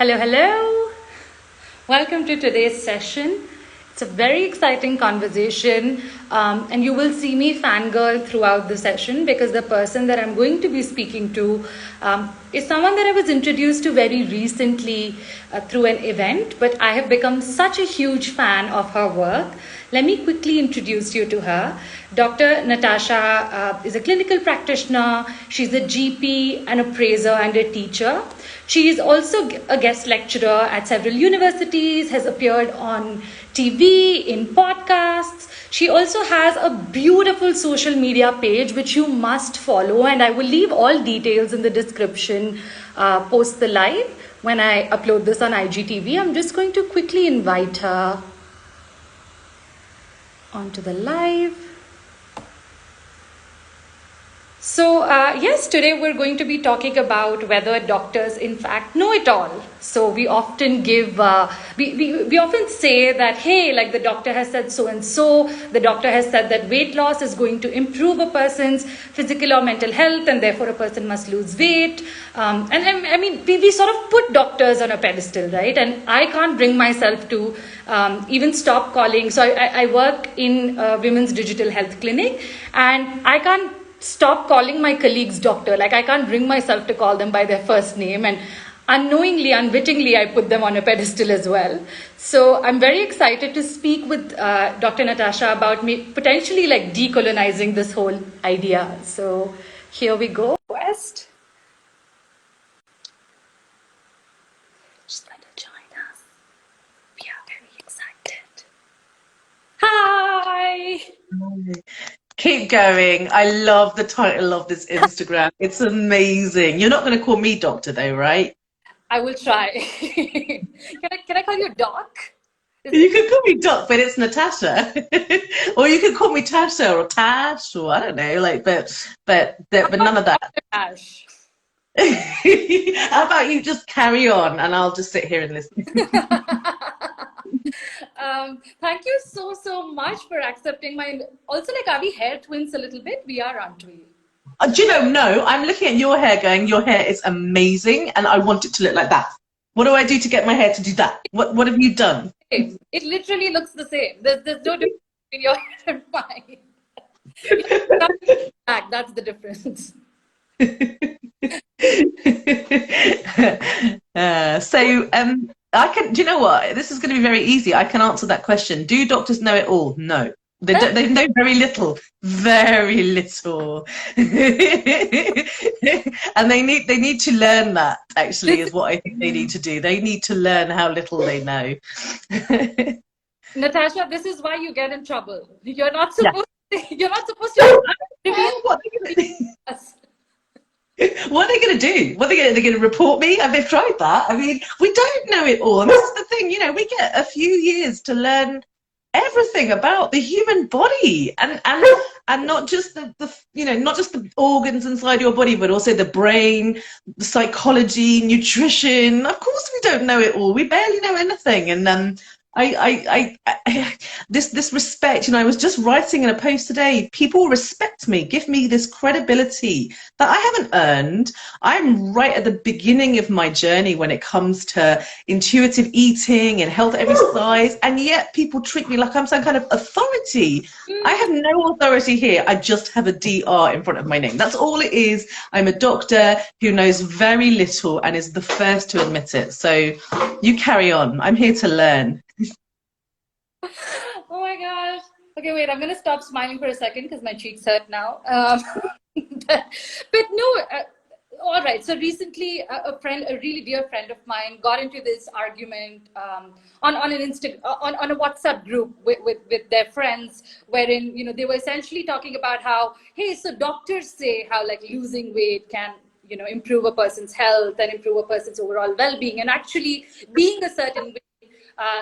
Hello, hello. Welcome to today's session. It's a very exciting conversation, and you will see me fangirl throughout the session because the person that I'm going to be speaking to is someone that I was introduced to very recently through an event, but I have become such a huge fan of her work. Let me quickly introduce you to her. Dr. Natasha is a clinical practitioner. She's a GP, an appraiser, and a teacher. She is also a guest lecturer at several universities, has appeared on TV, in podcasts. She also has a beautiful social media page which you must follow, and I will leave all details in the description post the live when I upload this on IGTV. I'm just going to quickly invite her onto the live. So yes, today we're going to be talking about whether doctors in fact know it all. So we often give, we often say that, hey, like the doctor has said so and so, the doctor has said that weight loss is going to improve a person's physical or mental health and therefore a person must lose weight. And I mean, we sort of put doctors on a pedestal, right? And I can't bring myself to even stop calling. So I work in a women's digital health clinic, and I can't stop calling my colleagues doctor. Like I can't bring myself to call them by their first name, and unknowingly, unwittingly, I put them on a pedestal as well. So I'm very excited to speak with Dr. Natasha about me potentially like decolonizing this whole idea. So here we go. West. She's going to join us. We are very excited. Hi. Keep going. I love the title of this Instagram. It's amazing. You're not going to call me doctor though, right? I will try. Can I call you Doc? You can call me Doc, but it's Natasha. Or you can call me Tasha or Tash or I don't know, like but none of that. Tash. How about you just carry on and I'll just sit here and listen. Thank you so much for accepting my. Also, like, are we hair twins a little bit? We are, aren't we? Do you know? No, I'm looking at your hair going, your hair is amazing and I want it to look like that. What do I do to get my hair to do that? What have you done? It literally looks the same. There's no difference between your hair and mine. That's the difference. I can. Do you know what? This is going to be very easy. I can answer that question. Do doctors know it all? No, they don't. They know very little, very little, and they need to learn that. Actually, is what I think they need to do. They need to learn how little they know. Natasha, this is why you get in trouble. You're not supposed. Yeah. You're not supposed to reveal what What are they going to do? What are they're going to report me? Have they tried that? I mean, we don't know it all. And this is the thing, you know, we get a few years to learn everything about the human body and not just the you know, not just the organs inside your body, but also the brain, the psychology, nutrition. Of course we don't know it all. We barely know anything. And this respect, you know, I was just writing in a post today, people respect me, give me this credibility that I haven't earned. I'm right at the beginning of my journey when it comes to intuitive eating and health at every size, and yet people treat me like I'm some kind of authority. I have no authority here. I just have a DR in front of my name. That's all it is. I'm a doctor who knows very little and is the first to admit it. So you carry on. I'm here to learn. Oh my gosh. Okay, wait, I'm going to stop smiling for a second because my cheeks hurt now. But no, all right. So recently, a really dear friend of mine got into this argument on a WhatsApp group with their friends, wherein, you know, they were essentially talking about how, hey, so doctors say how like losing weight can, you know, improve a person's health and improve a person's overall well-being, and actually being a certain way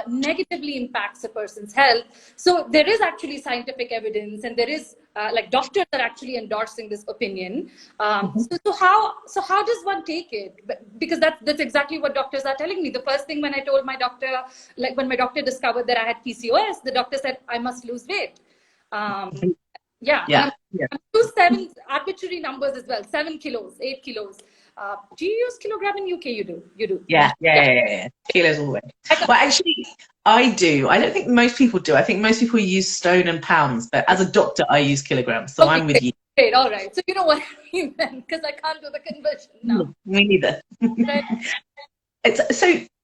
negatively impacts a person's health. So there is actually scientific evidence, and there is like doctors are actually endorsing this opinion. So how does one take it? Because that's exactly what doctors are telling me. The first thing when I told my doctor, like when my doctor discovered that I had PCOS, the doctor said I must lose weight. Yeah. I'm lose 7 arbitrary numbers as well, 7 kilos, 8 kilos. Do you use kilogram in UK? You do. You do. Yeah. Kilos all the way. Well, actually, I do. I don't think most people do. I think most people use stone and pounds, but as a doctor, I use kilograms. So I'm with you. Great. All right. So you know what I mean then, because I can't do the conversion now. Me neither. Right.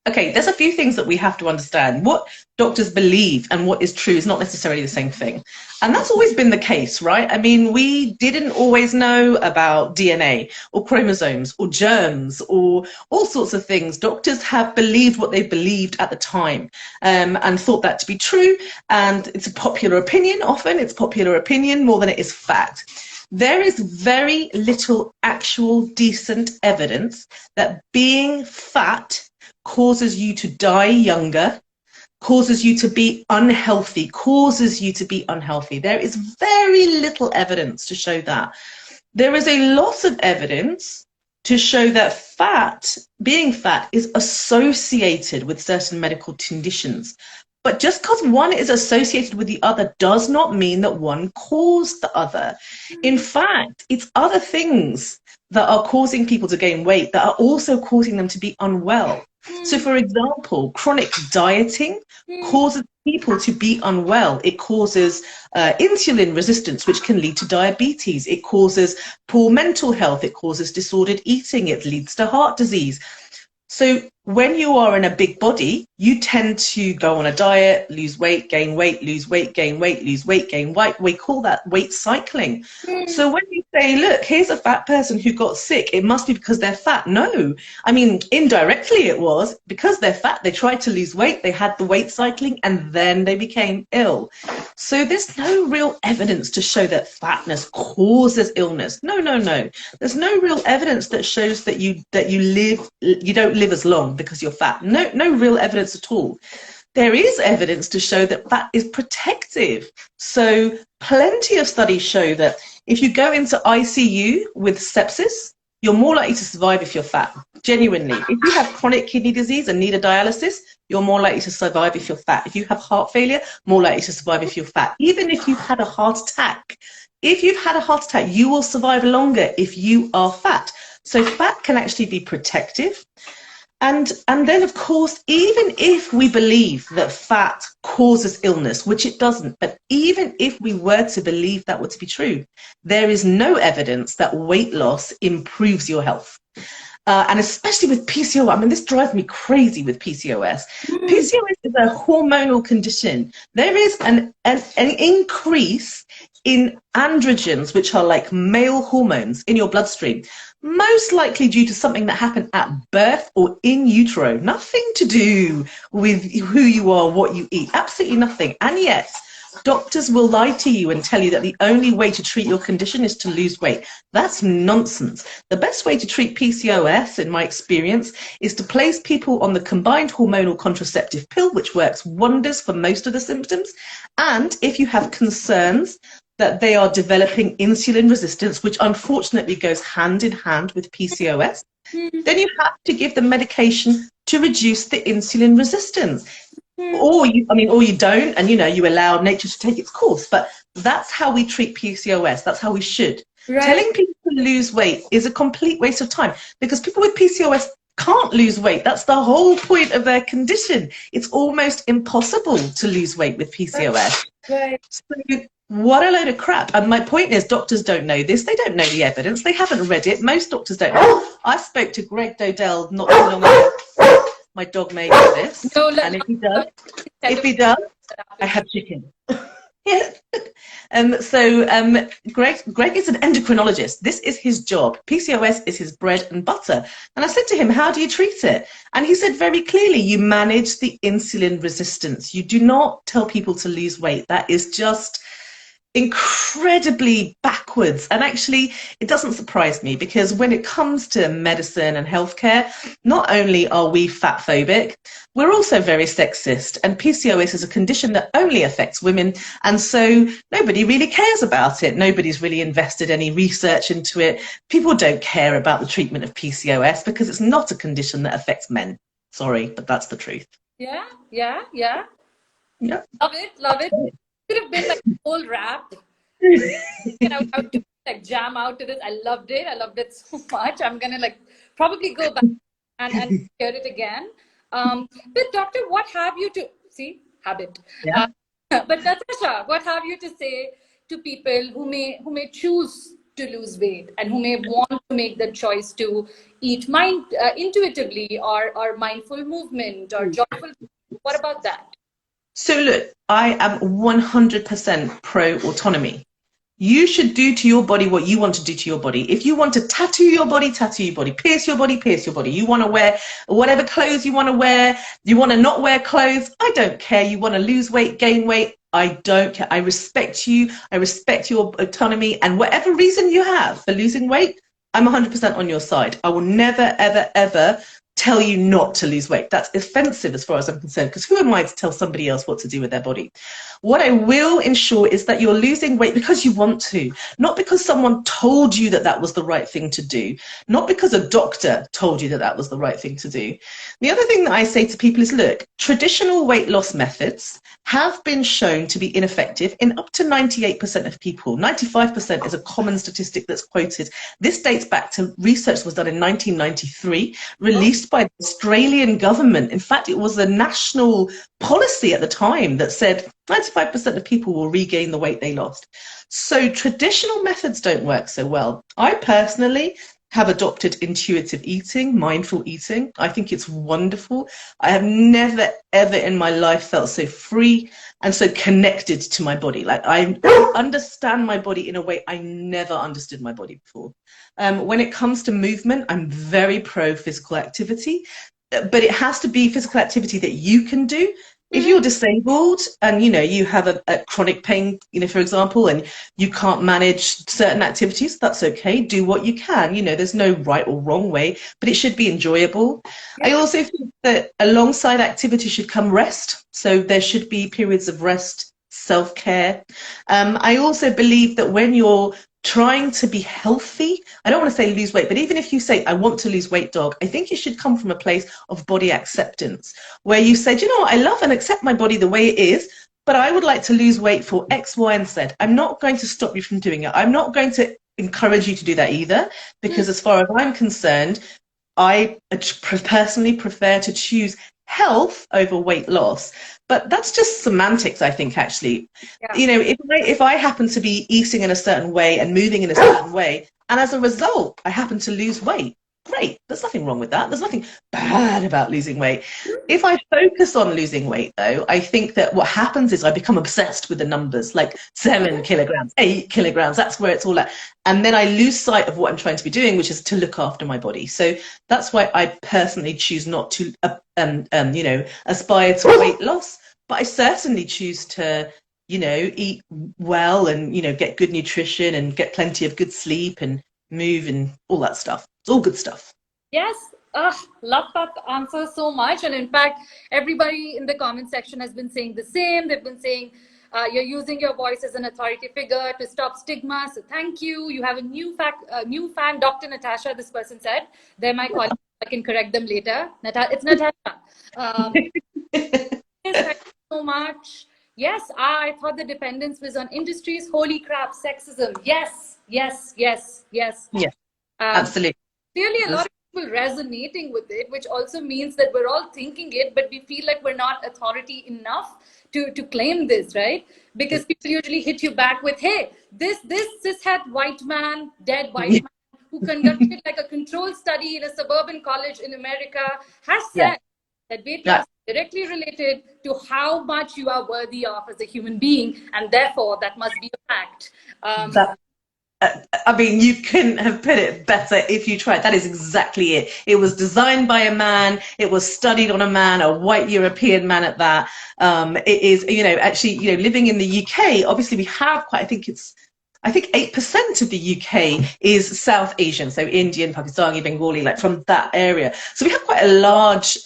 Okay, there's a few things that we have to understand. What doctors believe and what is true is not necessarily the same thing. And that's always been the case, right? I mean, we didn't always know about DNA or chromosomes or germs or all sorts of things. Doctors have believed what they believed at the time, and thought that to be true. And it's a popular opinion. Often it's popular opinion more than it is fact. There is very little actual decent evidence that being fat causes you to die younger, causes you to be unhealthy, There is very little evidence to show that. There is a lot of evidence to show that being fat is associated with certain medical conditions. But just because one is associated with the other does not mean that one caused the other. In fact, it's other things that are causing people to gain weight that are also causing them to be unwell. So, for example, chronic dieting causes people to be unwell. It causes insulin resistance, which can lead to diabetes. It causes poor mental health. It causes disordered eating. It leads to heart disease. So when you are in a big body, you tend to go on a diet, lose weight, gain weight, lose weight, gain weight, lose weight, gain weight. We call that weight cycling. So when you say, look, here's a fat person who got sick, it must be because they're fat. No, I mean, indirectly it was because they're fat. They tried to lose weight, they had the weight cycling, and then they became ill. So there's no real evidence to show that fatness causes illness. No. There's no real evidence that shows that you don't live as long because you're fat. No real evidence at all. There is evidence to show that fat is protective. So plenty of studies show that if you go into ICU with sepsis, you're more likely to survive if you're fat. Genuinely. If you have chronic kidney disease and need a dialysis, you're more likely to survive if you're fat. If you have heart failure, more likely to survive if you're fat. Even if you've had a heart attack, you will survive longer if you are fat. So fat can actually be protective. And then, of course, even if we believe that fat causes illness, which it doesn't, but even if we were to believe that were to be true, there is no evidence that weight loss improves your health. And especially with PCOS, I mean, this drives me crazy with PCOS. PCOS is a hormonal condition. There is an increase in androgens, which are like male hormones in your bloodstream, most likely due to something that happened at birth or in utero. Nothing to do with who you are, what you eat, absolutely nothing. And yet, doctors will lie to you and tell you that the only way to treat your condition is to lose weight. That's nonsense. The best way to treat PCOS, in my experience, is to place people on the combined hormonal contraceptive pill, which works wonders for most of the symptoms. And if you have concerns that they are developing insulin resistance, which unfortunately goes hand in hand with PCOS, then you have to give them medication to reduce the insulin resistance. Or you don't, and you allow nature to take its course. But that's how we treat PCOS. That's how we should. Right. Telling people to lose weight is a complete waste of time, because people with PCOS can't lose weight. That's the whole point of their condition. It's almost impossible to lose weight with PCOS. Right. So what a load of crap. And my point is, doctors don't know this. They don't know the evidence. They haven't read it. Most doctors don't know. I spoke to Greg Dodell not too long ago. My dog made this. No, and if he does, I have chicken. Yeah. Greg is an endocrinologist. This is his job. PCOS is his bread and butter. And I said to him, how do you treat it? And he said very clearly, you manage the insulin resistance. You do not tell people to lose weight. That is just incredibly backwards. And actually, it doesn't surprise me, because when it comes to medicine and healthcare, not only are we fat phobic, we're also very sexist. And PCOS is a condition that only affects women. And so nobody really cares about it. Nobody's really invested any research into it. People don't care about the treatment of PCOS because it's not a condition that affects men. Sorry, but that's the truth. Yeah. Love it. Could have been like a whole rap. I would like jam out to this. I loved it so much. I'm gonna like probably go back and hear it again. But doctor, what have you to see? Habit. Yeah. But Natasha, what have you to say to people who may choose to lose weight and who may want to make the choice to eat intuitively or mindful movement or joyful? What about that? So look, I am 100% pro autonomy. You should do to your body what you want to do to your body. If you want to tattoo your body, pierce your body, pierce your body. You want to wear whatever clothes you want to wear. You want to not wear clothes. I don't care. You want to lose weight, gain weight. I don't care. I respect you. I respect your autonomy. And whatever reason you have for losing weight, I'm 100% on your side. I will never, ever, ever tell you not to lose weight. That's offensive as far as I'm concerned, because who am I to tell somebody else what to do with their body? What I will ensure is that you're losing weight because you want to, not because someone told you that that was the right thing to do, not because a doctor told you that that was the right thing to do. The other thing that I say to people is, look, traditional weight loss methods have been shown to be ineffective in up to 98% of people. 95% is a common statistic that's quoted. This dates back to research that was done in 1993, released by the Australian government. In fact, it was a national policy at the time that said 95% of people will regain the weight they lost. So traditional methods don't work so well. I personally have adopted intuitive eating, mindful eating. I think it's wonderful. I have never, ever in my life felt so free and so connected to my body. Like, I understand my body in a way I never understood my body before. When it comes to movement, I'm very pro physical activity, but it has to be physical activity that you can do. If you're disabled and, you know, you have a chronic pain, you know, for example, and you can't manage certain activities, that's okay. Do what you can. You know, there's no right or wrong way, but it should be enjoyable. Yeah. I also think that alongside activity should come rest. So there should be periods of rest, self-care. I also believe that when you're trying to be healthy, I don't want to say lose weight, but even if you say, I want to lose weight, dog, I think it should come from a place of body acceptance, where you say, do you know what, I love and accept my body the way it is, but I would like to lose weight for X, Y, and Z. I'm not going to stop you from doing it. I'm not going to encourage you to do that either, because as far as I'm concerned, I personally prefer to choose health over weight loss. But that's just semantics, I think, actually. Yeah. You know, if I happen to be eating in a certain way and moving in a certain way, and as a result, I happen to lose weight, great. There's nothing wrong with that. There's nothing bad about losing weight. If I focus on losing weight, though, I think that what happens is I become obsessed with the numbers, like 7 kilograms, 8 kilograms. That's where it's all at. And then I lose sight of what I'm trying to be doing, which is to look after my body. So that's why I personally choose not to, you know, aspire to weight loss. But I certainly choose to, you know, eat well and, you know, get good nutrition and get plenty of good sleep and move and all that stuff. It's all good stuff. Yes. Love that answer so much. And in fact, everybody in the comment section has been saying the same. They've been saying you're using your voice as an authority figure to stop stigma. So thank you. You have a new fan, Dr. Natasha, this person said. They're my colleagues. I can correct them later. It's Natasha. Thank you so much. Yes, I thought the dependence was on industries. Holy crap, sexism. Yes, yes, yes, yes. Yeah, absolutely. Clearly a lot of people resonating with it, which also means that we're all thinking it, but we feel like we're not authority enough to claim this, right? Because people usually hit you back with, hey, this cishet white man, dead white man, who conducted like a controlled study in a suburban college in America, has said that weight loss is directly related to how much you are worthy of as a human being, and therefore that must be a fact. I mean, you couldn't have put it better if you tried. That is exactly it. It was designed by a man. It was studied on a man, a white European man at that. It is, you know, actually, you know, living in the UK, obviously we have quite, I think 8% of the UK is South Asian, so Indian, Pakistani, Bengali, like from that area. So we have quite a large,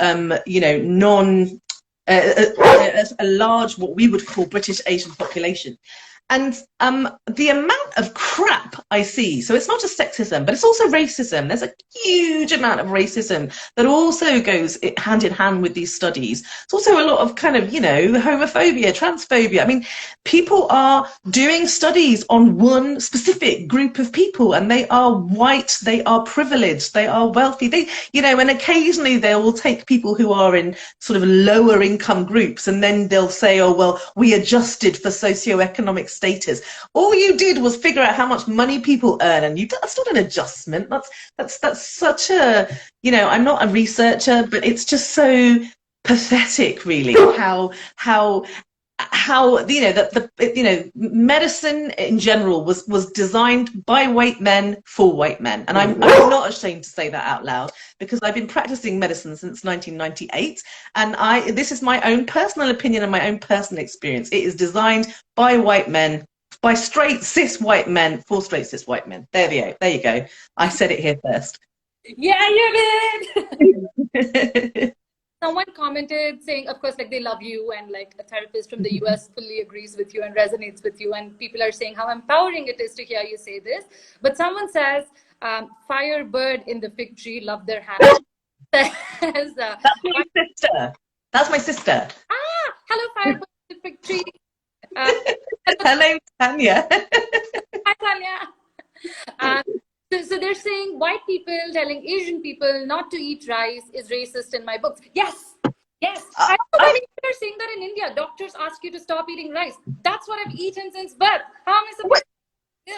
you know, a large, what we would call British Asian population. And the amount of crap I see, so it's not just sexism, but it's also racism. There's a huge amount of racism that also goes hand in hand with these studies. It's also a lot of kind of, homophobia, transphobia. I mean, people are doing studies on one specific group of people, and they are white, they are privileged, they are wealthy. And occasionally they will take people who are in sort of lower income groups, and then they'll say, oh, well, we adjusted for socioeconomic status. All you did was figure out how much money people earn, and that's not an adjustment. That's such a, I'm not a researcher, but it's just so pathetic, really, how medicine in general was designed by white men for white men, and I'm not ashamed to say that out loud, because I've been practicing medicine since 1998, and this is my own personal opinion and my own personal experience. It is designed by white men, by straight cis white men, for straight cis white men. There you go. I said it here first. Yeah, you did. Someone commented saying, of course, like, they love you, and like a therapist from the US fully agrees with you and resonates with you, and people are saying how empowering it is to hear you say this. But someone says, firebird in the fig tree, love their hand. Says, that's my sister. That's my sister. Ah, hello, firebird in the fig tree. Her name's Tanya. Hi, Tanya. So they're saying white people telling Asian people not to eat rice is racist in my books. Yes. I know many people are saying that in India. Doctors ask you to stop eating rice. That's what I've eaten since birth. How am I supposed to?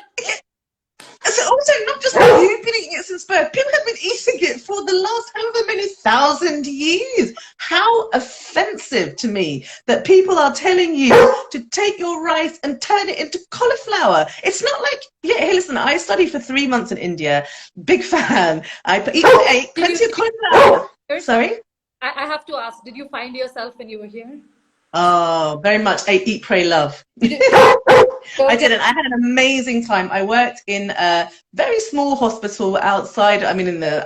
So also, not just you've been eating it since birth, people have been eating it for the last however many thousand years. How offensive to me that people are telling you to take your rice and turn it into cauliflower. It's not like, hey, listen, I studied for 3 months in India. Big fan. I ate plenty of cauliflower. Sorry? I have to ask, did you find yourself when you were here? Oh, very much. Eat, pray, love. I didn't. I had an amazing time. I worked in a very small hospital outside, in the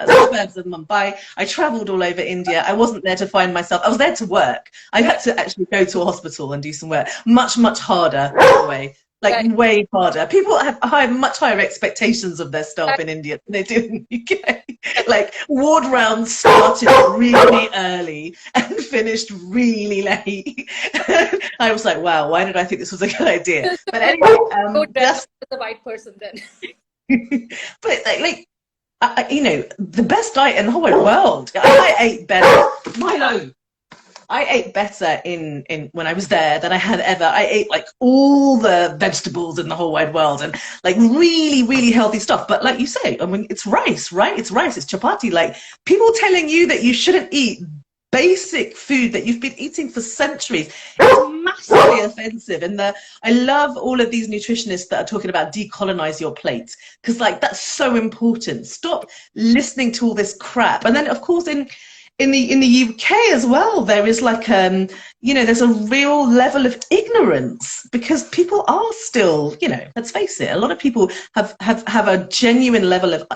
suburbs of Mumbai. I traveled all over India. I wasn't there to find myself. I was there to work. I had to actually go to a hospital and do some work. Much, much harder, by the way. Way harder. People have much higher expectations of their staff in India than they do in the UK. Ward rounds started really early and finised really late. I was like, wow, why did I think this was a good idea? But anyway, just the white person then. But the best diet in the whole wide world. I ate better. Milo. I ate better in when I was there than I had ever. I ate all the vegetables in the whole wide world, and really, really healthy stuff. But like you say, it's rice, right? It's rice, it's chapati. People telling you that you shouldn't eat basic food that you've been eating for centuries is massively offensive. And I love all of these nutritionists that are talking about decolonize your plate, because that's so important. Stop listening to all this crap. And then of course in the UK as well, there is there's a real level of ignorance, because people are still, let's face it, a lot of people have a genuine level of,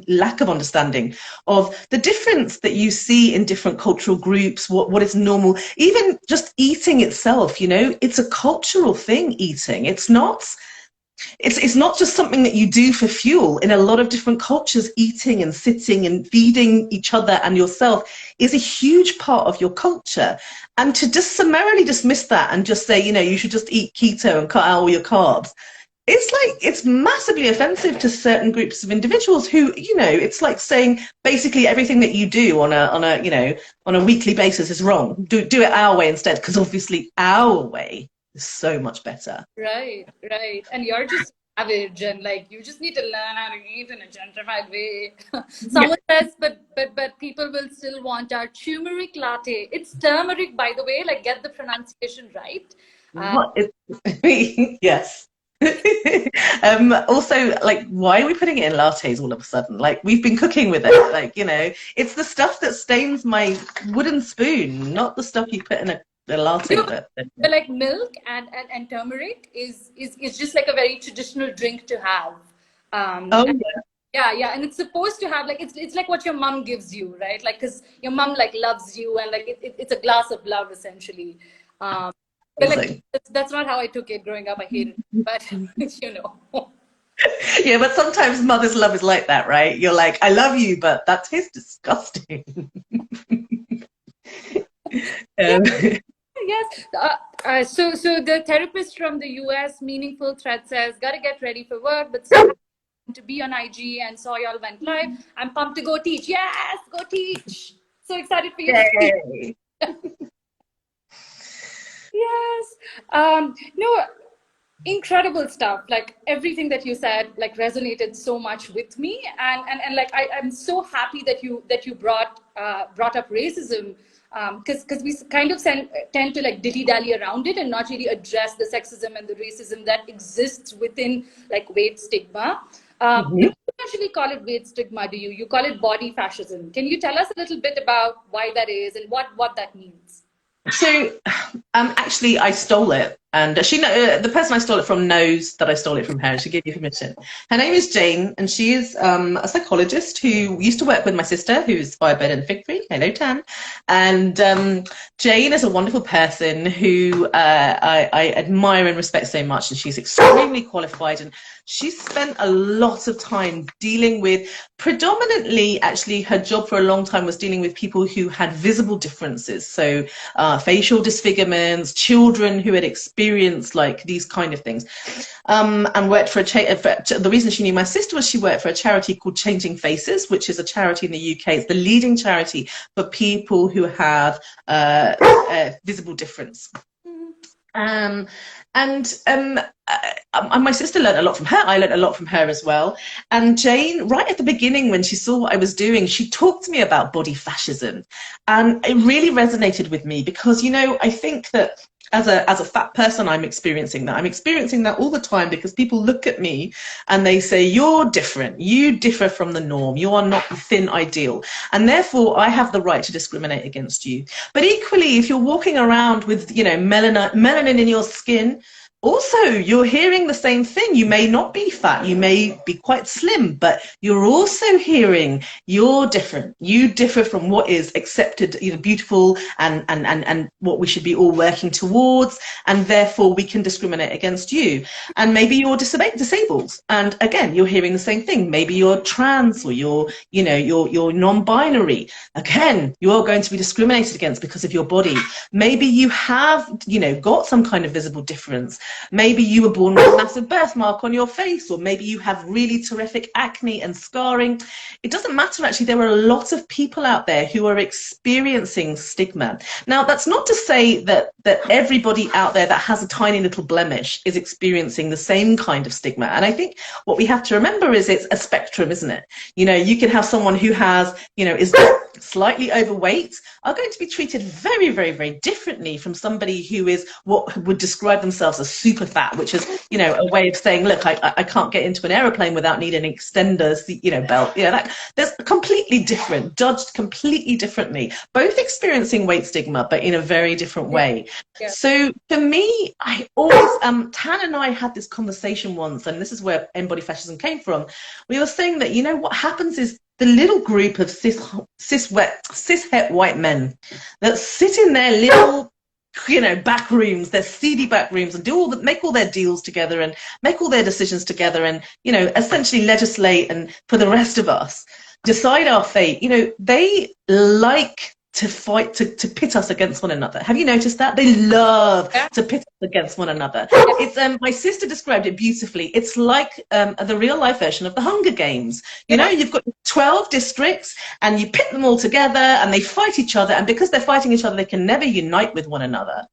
lack of understanding of the difference that you see in different cultural groups, what is normal, even just eating itself, it's a cultural thing, eating. It's not just something that you do for fuel. In a lot of different cultures, eating and sitting and feeding each other and yourself is a huge part of your culture. And to just summarily dismiss that and just say, you should just eat keto and cut out all your carbs, it's massively offensive to certain groups of individuals who, it's like saying basically everything that you do on a weekly basis is wrong. Do it our way instead, because obviously our way is so much better. Right. And you're just savage, and you just need to learn how to eat in a gentrified way. Someone says, but people will still want our turmeric latte. It's turmeric, by the way. Get the pronunciation right. Yes. Also, why are we putting it in lattes all of a sudden? We've been cooking with it. It's the stuff that stains my wooden spoon, not the stuff you put in a latte. But milk and turmeric is just a very traditional drink to have. Yeah, and it's supposed to have it's like what your mom gives you, right? Because your mom loves you, and it's a glass of love essentially. But like, that's not how I took it growing up. I hated it, but you know. Yeah, but sometimes mother's love is like that, right? You're like, I love you, but that tastes disgusting. Yes. So the therapist from the US, Meaningful Thread, says, gotta get ready for work, but still to be on IG and saw y'all went live. I'm pumped to go teach. Yes, go teach. So excited for you to teach. Yes. No, incredible stuff. Like everything that you said, like resonated so much with me. And like I'm so happy that you brought up racism. Because we kind of tend to like dilly-dally around it and not really address the sexism and the racism that exists within like weight stigma. You don't actually call it weight stigma, do you? You call it body fascism. Can you tell us a little bit about why that is and what that means? So actually I stole it, and the person I stole it from knows that I stole it from her, and she gave you permission. Her name is Jane, and she is a psychologist who used to work with my sister, who's firebird and fig free. Hello, Tan. And Jane is a wonderful person who I admire and respect so much, and she's extremely qualified, and she spent a lot of time dealing with, predominantly actually her job for a long time was dealing with people who had visible differences, so facial disfigurements, children who had experienced like these kind of things, and worked for the reason she knew my sister was she worked for a charity called Changing Faces, which is a charity in the UK. It's the leading charity for people who have visible difference. My sister learned a lot from her. I learned a lot from her as well. And Jane, right at the beginning, when she saw what I was doing, she talked to me about body fascism, and it really resonated with me because, you know, I think that as a fat person, I'm experiencing that. I'm experiencing that all the time because people look at me and they say, you're different. You differ from the norm. You are not the thin ideal. And therefore, I have the right to discriminate against you. But equally, if you're walking around with, you know, melanin in your skin, also, you're hearing the same thing. You may not be fat, you may be quite slim, but you're also hearing you're different. You differ from what is accepted, you know, beautiful and what we should be all working towards, and therefore we can discriminate against you. And maybe you're disabled, and again, you're hearing the same thing. Maybe you're trans, or you're non-binary. Again, you are going to be discriminated against because of your body. Maybe you have, you know, got some kind of visible difference. Maybe you were born with a massive birthmark on your face, or maybe you have really terrific acne and scarring. It doesn't matter, actually. There are a lot of people out there who are experiencing stigma. Now, that's not to say that everybody out there that has a tiny little blemish is experiencing the same kind of stigma. And I think what we have to remember is it's a spectrum, isn't it? You know, you can have someone who has, you know, is slightly overweight, are going to be treated very, very, very differently from somebody who is what would describe themselves as super fat, which is, you know, a way of saying, look, I can't get into an aeroplane without needing an extender, you know, belt. You know, that's completely different, judged completely differently, both experiencing weight stigma, but in a very different way. Yeah. So for me, I always, Tan and I had this conversation once, and this is where embody fascism came from. We were saying that, you know, what happens is the little group of cis-het white men that sit in their little, you know, back rooms, their seedy back rooms, and make all their deals together and make all their decisions together, and, you know, essentially legislate, and for the rest of us decide our fate. You know, they like to fight, to pit us against one another. Have you noticed that? They love to pit us against one another. It's my sister described it beautifully. It's like the real life version of the Hunger Games. You know, you've got 12 districts and you pit them all together and they fight each other, and because they're fighting each other, they can never unite with one another.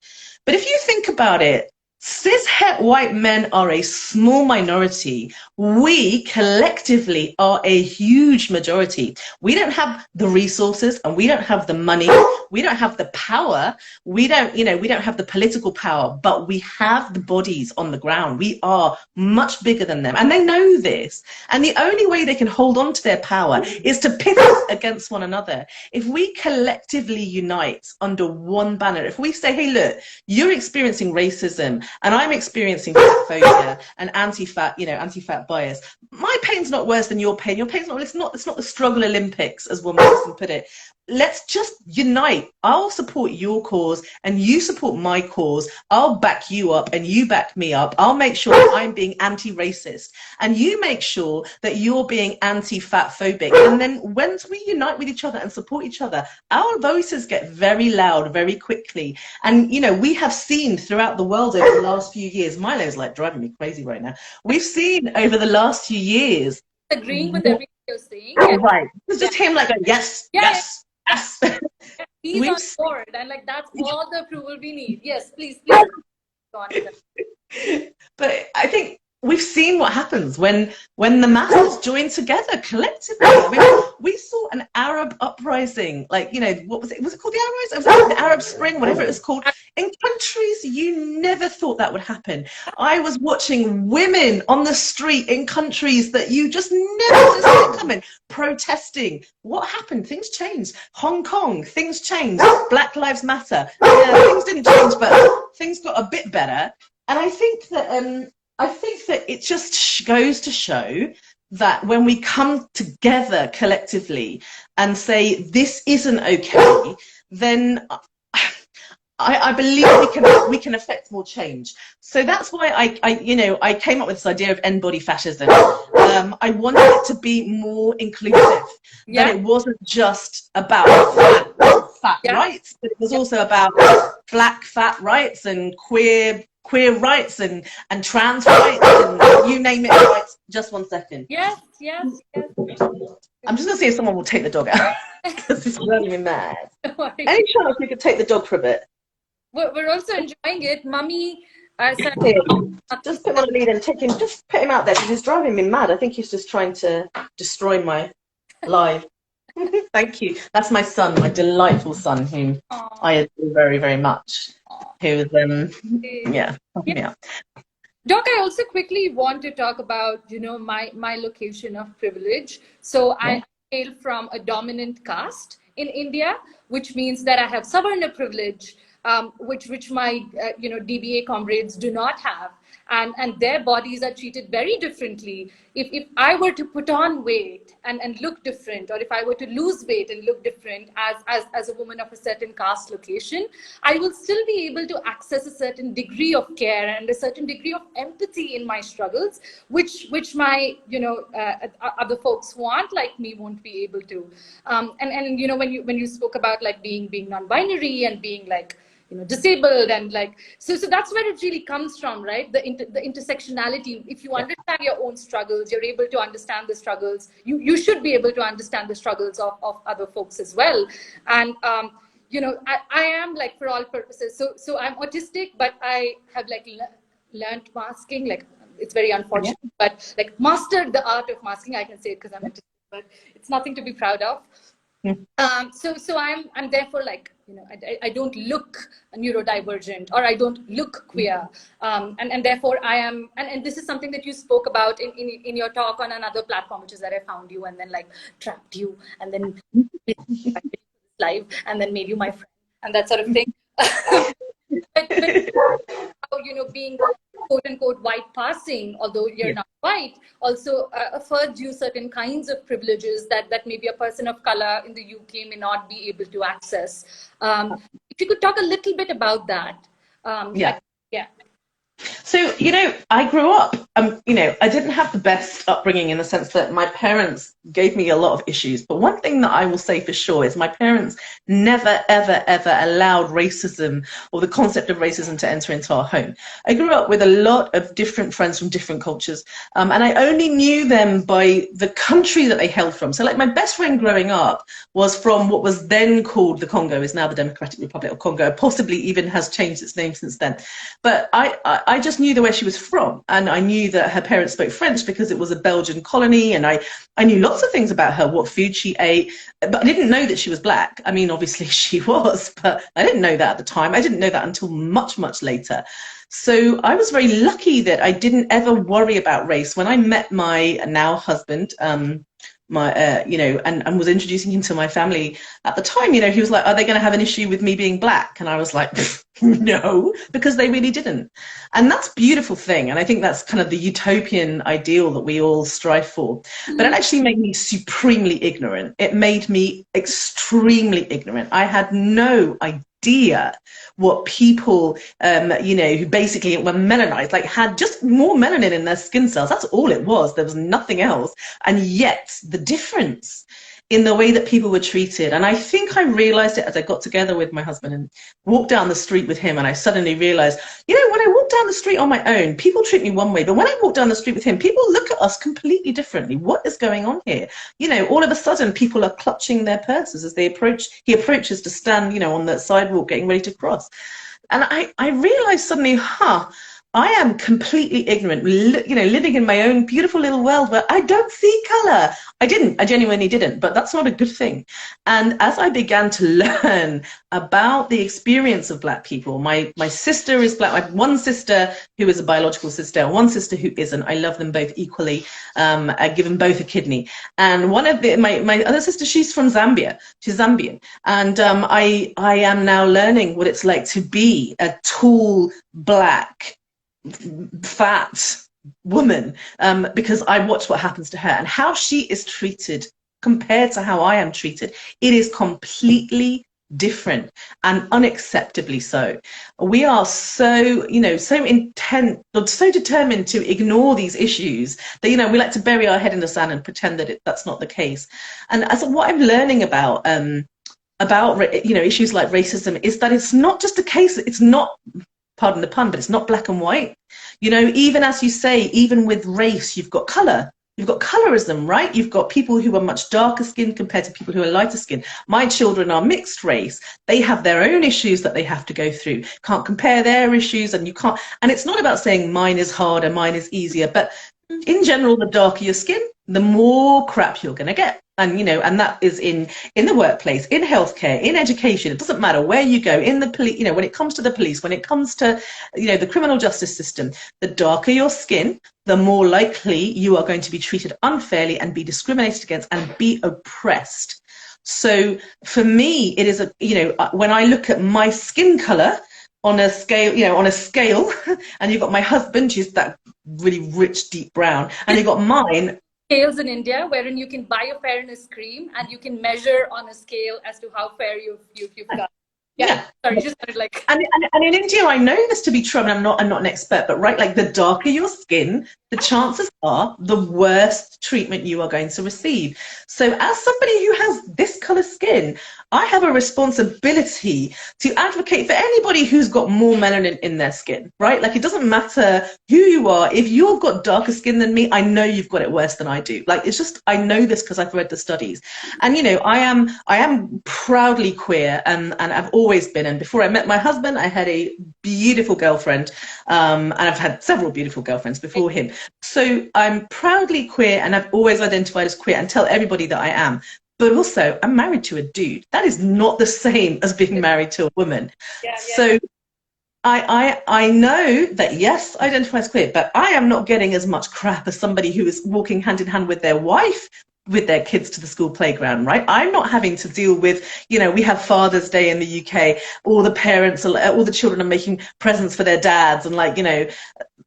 But if you think about it, cis-het white men are a small minority. We collectively are a huge majority. We don't have the resources, and we don't have the money. We don't have the power. We don't have the political power, but we have the bodies on the ground. We are much bigger than them, and they know this. And the only way they can hold on to their power is to pit us against one another. If we collectively unite under one banner, if we say, hey, look, you're experiencing racism, and I'm experiencing phobia and anti-fat bias. My pain's not worse than your pain. Your pain's not. It's not the struggle Olympics, as one person put it. let's just unite. I'll support your cause and you support my cause. I'll back you up and you back me up. I'll make sure that I'm being anti-racist and you make sure that you're being anti-fat phobic. And then once we unite with each other and support each other, our voices get very loud very quickly. And, you know, we have seen throughout the world over the last few years, Milo's like driving me crazy right now. We've seen over the last few years. Agreeing with everything you're saying. Right. It's just him like, yes, yes. Yes. He's on board, and like that's all the approval we need. Yes, please, please. Go on. But I think we've seen what happens when the masses join together collectively. I mean, we saw an Arab uprising, like, you know, what was it? Was it called the Arab Uprising? It was the Arab Spring, whatever it was called. In countries you never thought that would happen. I was watching women on the street in countries that you just never saw coming, protesting. What happened? Things changed. Hong Kong, things changed. Black Lives Matter. Yeah, things didn't change, but things got a bit better. And I think that it just goes to show that when we come together collectively and say this isn't okay, then I believe we can affect more change. So that's why I came up with this idea of end body fascism. I wanted it to be more inclusive. That it wasn't just about fat rights, but it was also about black fat rights and queer rights and trans rights and you name it rights. Just 1 second. Yes. I'm just gonna see if someone will take the dog out because it's driving me mad. Any chance we could take the dog for a bit? We're also enjoying it, Mummy. Just put him on the lead and take him. Just put him out there because he's driving me mad. I think he's just trying to destroy my life. Thank you. That's my son, my delightful son, whom I adore very, very much. Who is helping me out. Doc, I also quickly want to talk about, you know, my location of privilege. So I hail from a dominant caste in India, which means that I have Savarna privilege, which my DBA comrades do not have, and their bodies are treated very differently. If I were to put on weight and look different, or if I were to lose weight and look different as a woman of a certain caste location, I will still be able to access a certain degree of care and a certain degree of empathy in my struggles, which my other folks who aren't like me won't be able to. And you know, when you spoke about like being non-binary and being like, you know, disabled and like, so that's where it really comes from, right? The intersectionality. If you understand your own struggles, you're able to understand the struggles. You should be able to understand the struggles of other folks as well. And you know, I am like, for all purposes, so I'm autistic, but I have like learned masking. Like, it's very unfortunate, but like mastered the art of masking. I can say it because I'm autistic, but it's nothing to be proud of. So I'm therefore like, you know, I don't look neurodivergent, or I don't look queer, and therefore I am, and this is something that you spoke about in your talk on another platform, which is that I found you and then like trapped you and then live and then made you my friend and that sort of thing. but you know, being quote unquote white passing, although you're not white, also affords you certain kinds of privileges that maybe a person of color in the UK may not be able to access. If you could talk a little bit about that. So, you know, I grew up, you know, I didn't have the best upbringing in the sense that my parents gave me a lot of issues. But one thing that I will say for sure is my parents never, ever, ever allowed racism or the concept of racism to enter into our home. I grew up with a lot of different friends from different cultures, and I only knew them by the country that they hailed from. So like my best friend growing up was from what was then called the Congo, is now the Democratic Republic of Congo, possibly even has changed its name since then. But I just knew where she was from, and I knew that her parents spoke French because it was a Belgian colony, and I knew lots of things about her, what food she ate, but I didn't know that she was black. I mean, obviously she was, but I didn't know that at the time. I didn't know that until much, much later. So I was very lucky that I didn't ever worry about race. When I met my now husband, my, you know, and was introducing him to my family at the time, you know, he was like, are they going to have an issue with me being black? And I was like, no, because they really didn't. And that's a beautiful thing. And I think that's kind of the utopian ideal that we all strive for. But it actually made me supremely ignorant. It made me extremely ignorant. I had no idea what people, you know, who basically were melanized, like had just more melanin in their skin cells. That's all it was. There was nothing else. And yet the difference in the way that people were treated. And I think I realized it as I got together with my husband and walked down the street with him. And I suddenly realized, you know, when I walk down the street on my own, people treat me one way. But when I walk down the street with him, people look at us completely differently. What is going on here? You know, all of a sudden people are clutching their purses as they approach. He approaches to stand, you know, on the sidewalk getting ready to cross. And I realized suddenly, I am completely ignorant, you know, living in my own beautiful little world where I don't see color. I genuinely didn't, but that's not a good thing. And as I began to learn about the experience of black people, my sister is black. I have one sister who is a biological sister and one sister who isn't. I love them both equally. I give them both a kidney. And one of my other sister, she's from Zambia. She's Zambian. And I am now learning what it's like to be a tall, black, fat woman, because I watch what happens to her and how she is treated compared to how I am treated. It is completely different and unacceptably so. We are so, you know, so intent or so determined to ignore these issues that, you know, we like to bury our head in the sand and pretend that that's not the case. And as what I'm learning about, you know, issues like racism is that it's not just a case, it's not, pardon the pun, but it's not black and white. You know, even as you say, even with race, you've got color. You've got colorism, right? You've got people who are much darker skinned compared to people who are lighter skinned. My children are mixed race. They have their own issues that they have to go through. Can't compare their issues, and you can't. And it's not about saying mine is harder, mine is easier. But in general, the darker your skin, the more crap you're going to get. And, you know, and that is in the workplace, in healthcare, in education. It doesn't matter where you go, in the police, you know, when it comes to the police, when it comes to, you know, the criminal justice system, the darker your skin, the more likely you are going to be treated unfairly and be discriminated against and be oppressed. So for me, it is you know, when I look at my skin color on a scale, you know, on a scale, and you've got my husband, who's that really rich, deep brown, and you've got mine. Scales in India, wherein you can buy a fairness cream and you can measure on a scale as to how fair you've got. Yeah. Sorry, just started like. And in India, I know this to be true. And I'm not an expert, but right, like the darker your skin, the chances are the worse treatment you are going to receive. So as somebody who has this color skin, I have a responsibility to advocate for anybody who's got more melanin in their skin, right? Like, it doesn't matter who you are. If you've got darker skin than me, I know you've got it worse than I do. Like, it's just, I know this because I've read the studies. And, you know, I am proudly queer, and I've always been. And before I met my husband, I had a beautiful girlfriend, and I've had several beautiful girlfriends before him. So I'm proudly queer, and I've always identified as queer and tell everybody that I am. But also, I'm married to a dude. That is not the same as being married to a woman. Yeah. So I know that, yes, I identify as queer, but I am not getting as much crap as somebody who is walking hand in hand with their wife, with their kids to the school playground, right? I'm not having to deal with, you know, we have Father's Day in the UK, all the parents, all the children are making presents for their dads, and like, you know,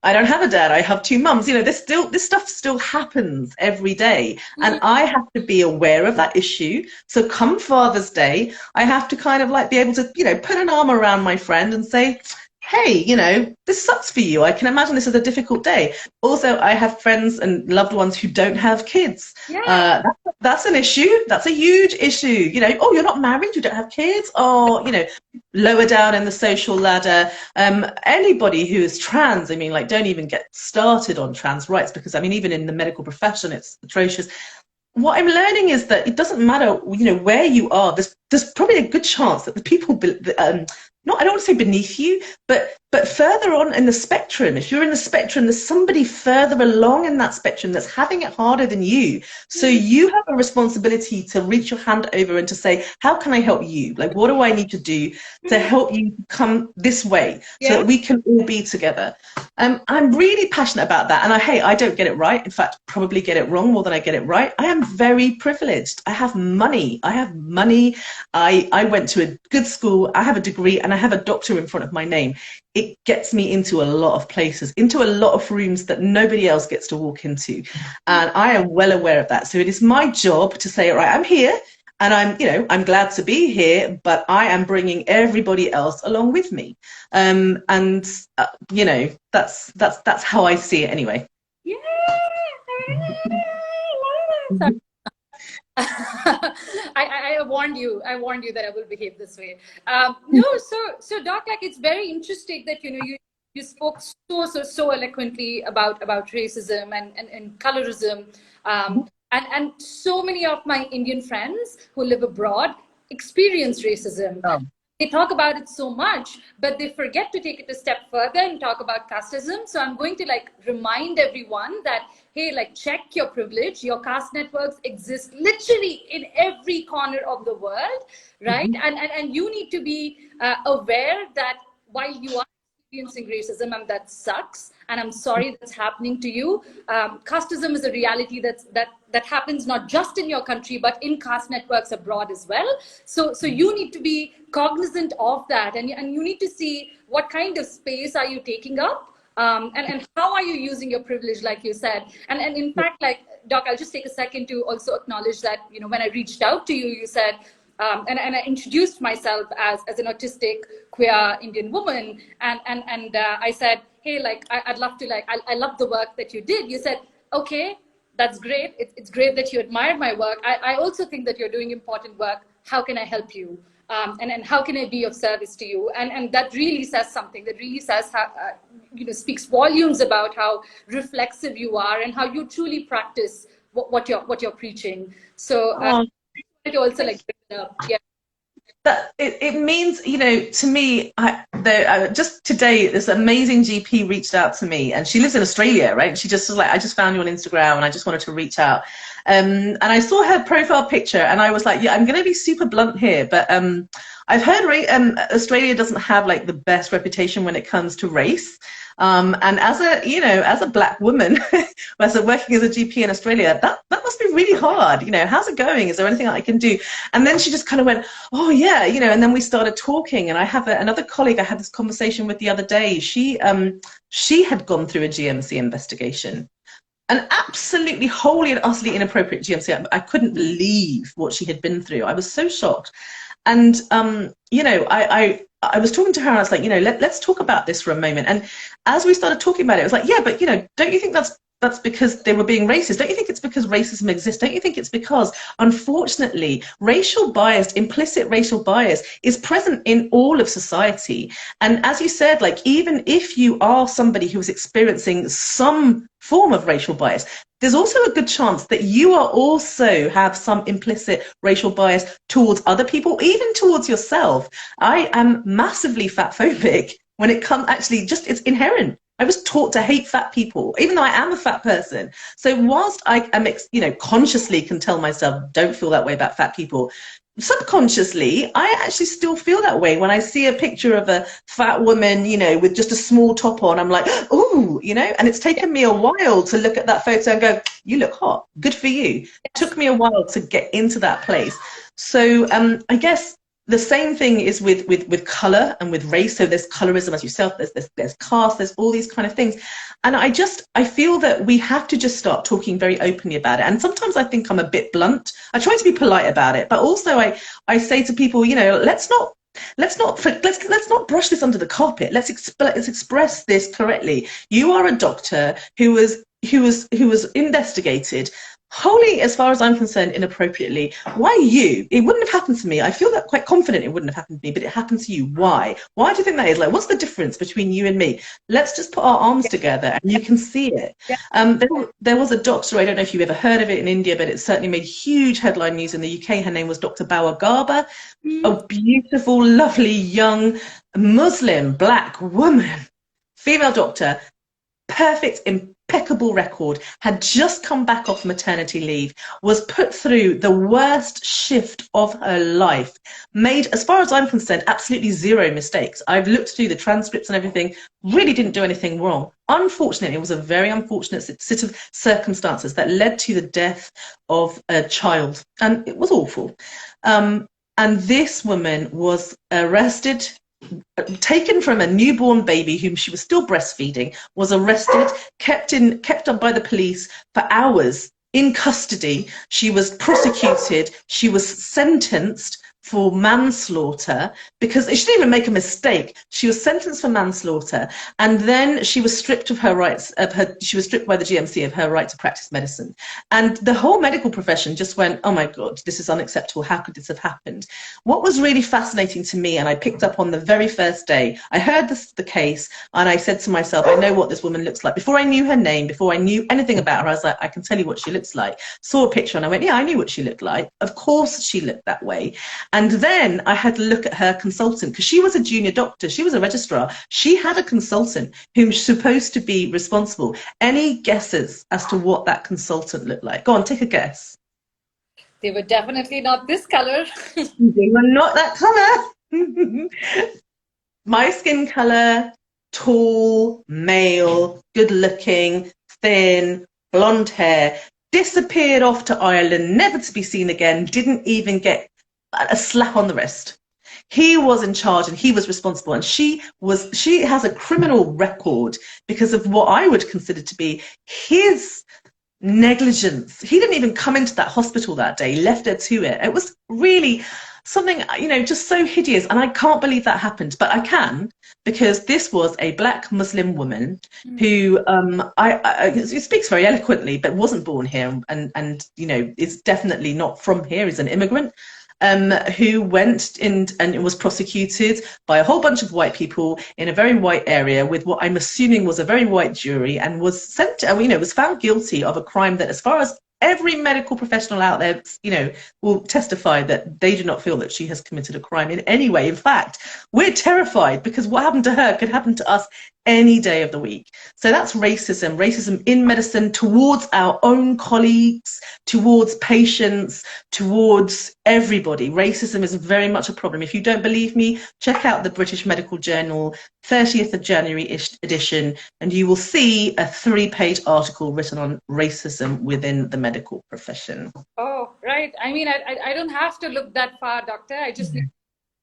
I don't have a dad, I have two mums. You know, this stuff still happens every day. And I have to be aware of that issue. So come Father's Day, I have to kind of like be able to, you know, put an arm around my friend and say, hey, you know, this sucks for you. I can imagine this is a difficult day. Also, I have friends and loved ones who don't have kids. Yeah. That's an issue. That's a huge issue. You know, oh, you're not married, you don't have kids. Oh, you know, lower down in the social ladder. Anybody who is trans, I mean, like, don't even get started on trans rights, because, I mean, even in the medical profession, it's atrocious. What I'm learning is that it doesn't matter, you know, where you are. There's probably a good chance that the people, I don't want to say beneath you, but But further on in the spectrum, if you're in the spectrum, there's somebody further along in that spectrum that's having it harder than you. So you have a responsibility to reach your hand over and to say, how can I help you? Like, what do I need to do to help you come this way so that we can all be together? I'm really passionate about that. And I don't get it right. In fact, probably get it wrong more than I get it right. I am very privileged. I have money. I went to a good school. I have a degree and I have a doctor in front of my name. It gets me into a lot of places, into a lot of rooms that nobody else gets to walk into. And I am well aware of that. So it is my job to say, all right, I'm here and I'm glad to be here, but I am bringing everybody else along with me. That's how I see it anyway. Yeah. I warned you that I will behave this way. So Doc, like, it's very interesting that you spoke so eloquently about racism and colorism, and so many of my Indian friends who live abroad experience racism. They talk about it so much, but they forget to take it a step further and talk about casteism. So I'm going to remind everyone that, hey, check your privilege. Your caste networks exist literally in every corner of the world, right? And you need to be aware that while you are experiencing racism, and that sucks, and I'm sorry that's happening to you, casteism is a reality that happens not just in your country, but in caste networks abroad as well. So you need to be cognizant of that, and you need to see what kind of space are you taking up, and how are you using your privilege, like you said. And in fact, Doc, I'll just take a second to also acknowledge that, when I reached out to you, you said, and I introduced myself as an autistic queer Indian woman, and I said, hey, I'd love to, I love the work that you did. You said, okay, that's great. It's great that you admired my work. I also think that you're doing important work. How can I help you? And how can I be of service to you? And that really says something. That really says how, speaks volumes about how reflexive you are and how you truly practice what you're preaching. So I also bring it up. Yeah. That it means, to me, just today, this amazing GP reached out to me, and she lives in Australia, right? She just was like, I just found you on Instagram and I just wanted to reach out. And I saw her profile picture and I was like, yeah, I'm going to be super blunt here, but I've heard Australia doesn't have the best reputation when it comes to race. And as a black woman, working as a GP in Australia, that must be really hard. How's it going? Is there anything I can do? And then she just kind of went, oh yeah, and then we started talking. And I have another colleague I had this conversation with the other day. She had gone through a GMC investigation. An absolutely wholly and utterly inappropriate GMC. I couldn't believe what she had been through. I was so shocked. And, I was talking to her and I was like, let's talk about this for a moment. And as we started talking about it, it was like, yeah, but, don't you think that's because they were being racist? Don't you think it's because racism exists? Don't you think it's because, unfortunately, implicit racial bias is present in all of society? And as you said, even if you are somebody who is experiencing some form of racial bias, there's also a good chance that you are also have some implicit racial bias towards other people, even towards yourself. I am massively fat phobic when it comes, it's inherent. I was taught to hate fat people, even though I am a fat person. So whilst I am, consciously can tell myself, don't feel that way about fat people, subconsciously, I actually still feel that way when I see a picture of a fat woman, with just a small top on. I'm like, ooh, and it's taken me a while to look at that photo and go, you look hot, good for you. It took me a while to get into that place. So I guess the same thing is with color and with race. So there's colorism, as you said, there's caste, there's all these kind of things. And I feel that we have to just start talking very openly about it. And sometimes I think I'm a bit blunt. I try to be polite about it, but also I say to people, let's not brush this under the carpet. Let's express this correctly. You are a doctor who was investigated wholly, as far as I'm concerned, inappropriately. Why you? It wouldn't have happened to me. I feel that quite confident it wouldn't have happened to me, but it happened to you. Why? Why do you think that is? What's the difference between you and me? Let's just put our arms together and you can see it. There was a doctor, I don't know if you've ever heard of it in India, but it certainly made huge headline news in the UK. Her name was Dr. Bawa Garba, a beautiful, lovely, young Muslim black woman female doctor, perfect, impeccable record, had just come back off maternity leave, was put through the worst shift of her life, made, as far as I'm concerned, absolutely zero mistakes. I've looked through the transcripts and everything, really didn't do anything wrong. Unfortunately, it was a very unfortunate set of circumstances that led to the death of a child, and it was awful. And this woman was arrested, taken from a newborn baby whom she was still breastfeeding, was arrested, kept up by the police for hours in custody. She was prosecuted. She was sentenced for manslaughter because she didn't even make a mistake. She was sentenced for manslaughter, and then she was stripped of her rights. She was stripped by the GMC of her right to practice medicine. And the whole medical profession just went, oh my God, this is unacceptable. How could this have happened? What was really fascinating to me, and I picked up on the very first day, I heard the case, and I said to myself, I know what this woman looks like. Before I knew her name, before I knew anything about her, I was like, I can tell you what she looks like. Saw a picture and I went, yeah, I knew what she looked like. Of course she looked that way. And then I had to look at her consultant, because she was a junior doctor. She was a registrar. She had a consultant whom was supposed to be responsible. Any guesses as to what that consultant looked like? Go on, take a guess. They were definitely not this color. They were not that color. My skin color, tall, male, good looking, thin, blonde hair, disappeared off to Ireland, never to be seen again, didn't even get a slap on the wrist. He was in charge and he was responsible, and she has a criminal record because of what I would consider to be his negligence. He didn't even come into that hospital that day, left her to it. It was really something, you know, just so hideous, and I can't believe that happened, but I can, because this was a black Muslim woman who speaks very eloquently, but wasn't born here, and you know, is definitely not from here, is an immigrant. Who went in and was prosecuted by a whole bunch of white people in a very white area with what I'm assuming was a very white jury, and was sent, you know, was found guilty of a crime that, as far as every medical professional out there, you know, will testify that they do not feel that she has committed a crime in any way. In fact, we're terrified because what happened to her could happen to us any day of the week. So that's racism, racism in medicine towards our own colleagues, towards patients, towards everybody. Racism is very much a problem. If you don't believe me, check out the British Medical Journal 30th of January edition, and you will see a 3-page article written on racism within the medical profession. Oh, right. I mean, I don't have to look that far, doctor. I just need